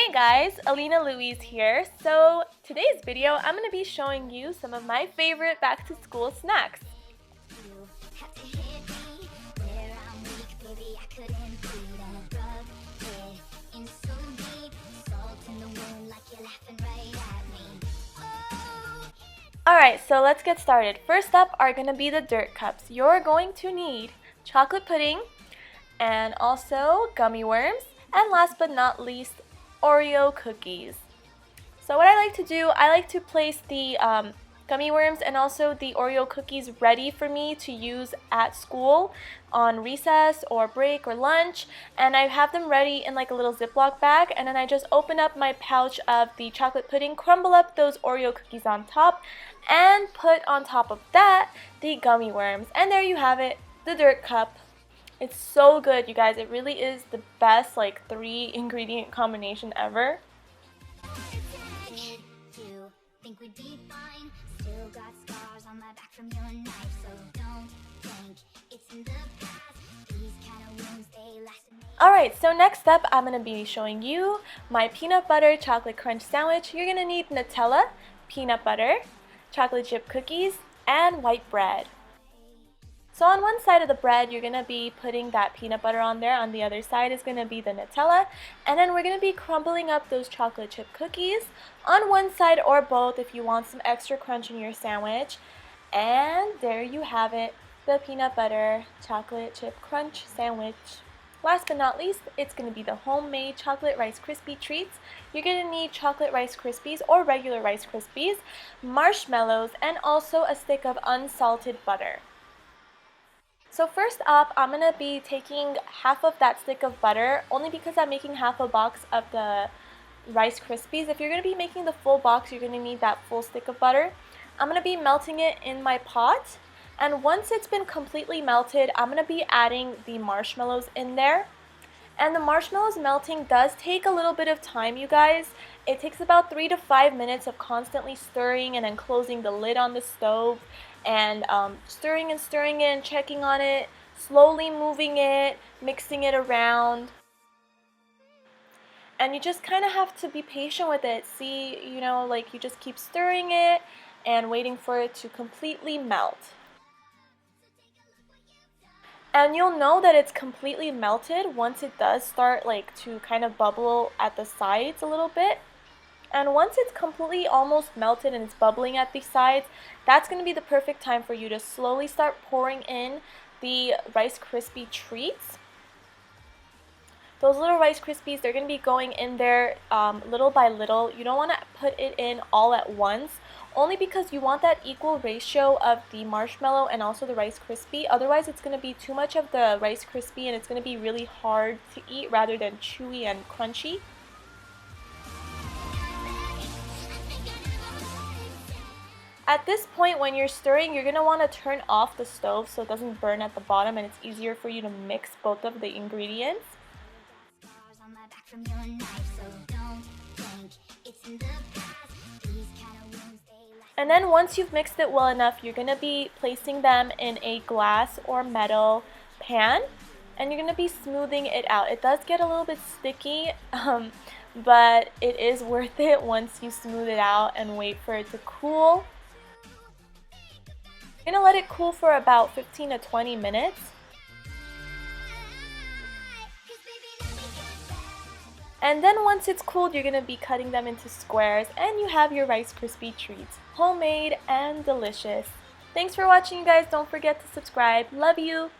Hey guys, Alina Louise here. So today's video, I'm going to be showing you some of my favorite back to school snacks. Alright, so let's get started. First up are going to be the dirt cups. You're going to need chocolate pudding and also gummy worms, and last but not least, Oreo cookies. So what I like to do, I like to place the gummy worms and also the Oreo cookies ready for me to use at school on recess or break or lunch, and I have them ready in like a little Ziploc bag, and then I just open up my pouch of the chocolate pudding, crumble up those Oreo cookies on top, and put on top of that the gummy worms, and there you have it, the dirt cup. It's so good, you guys. It really is the best like 3-ingredient combination ever. Alright, so next up I'm going to be showing you my peanut butter chocolate crunch sandwich. You're going to need Nutella, peanut butter, chocolate chip cookies, and white bread. So on one side of the bread, you're going to be putting that peanut butter on there. On the other side is going to be the Nutella. And then we're going to be crumbling up those chocolate chip cookies on one side or both if you want some extra crunch in your sandwich. And there you have it, the peanut butter chocolate chip crunch sandwich. Last but not least, it's going to be the homemade chocolate Rice Krispie treats. You're going to need chocolate Rice Krispies or regular Rice Krispies, marshmallows, and also a stick of unsalted butter. So first up, I'm going to be taking half of that stick of butter, only because I'm making half a box of the Rice Krispies. If you're going to be making the full box, you're going to need that full stick of butter. I'm going to be melting it in my pot, and once it's been completely melted, I'm going to be adding the marshmallows in there. And the marshmallows melting does take a little bit of time, you guys. It takes about 3 to 5 minutes of constantly stirring and then closing the lid on the stove and stirring it and checking on it, slowly moving it, mixing it around. And you just kind of have to be patient with it. See, you know, like you just keep stirring it and waiting for it to completely melt. And you'll know that it's completely melted once it does start like to kind of bubble at the sides a little bit. And once it's completely almost melted and it's bubbling at the sides, that's going to be the perfect time for you to slowly start pouring in the Rice Krispie treats. Those little Rice Krispies, they're going to be going in there little by little. You don't want to put it in all at once, only because you want that equal ratio of the marshmallow and also the Rice Krispie. Otherwise, it's going to be too much of the Rice Krispie and it's going to be really hard to eat rather than chewy and crunchy. At this point, when you're stirring, you're going to want to turn off the stove so it doesn't burn at the bottom and it's easier for you to mix both of the ingredients. And then once you've mixed it well enough, you're going to be placing them in a glass or metal pan, and you're going to be smoothing it out. It does get a little bit sticky, but it is worth it once you smooth it out and wait for it to cool. You're going to let it cool for about 15 to 20 minutes. And then once it's cooled, you're going to be cutting them into squares, and you have your Rice Krispie treats. Homemade and delicious. Thanks for watching, you guys. Don't forget to subscribe. Love you!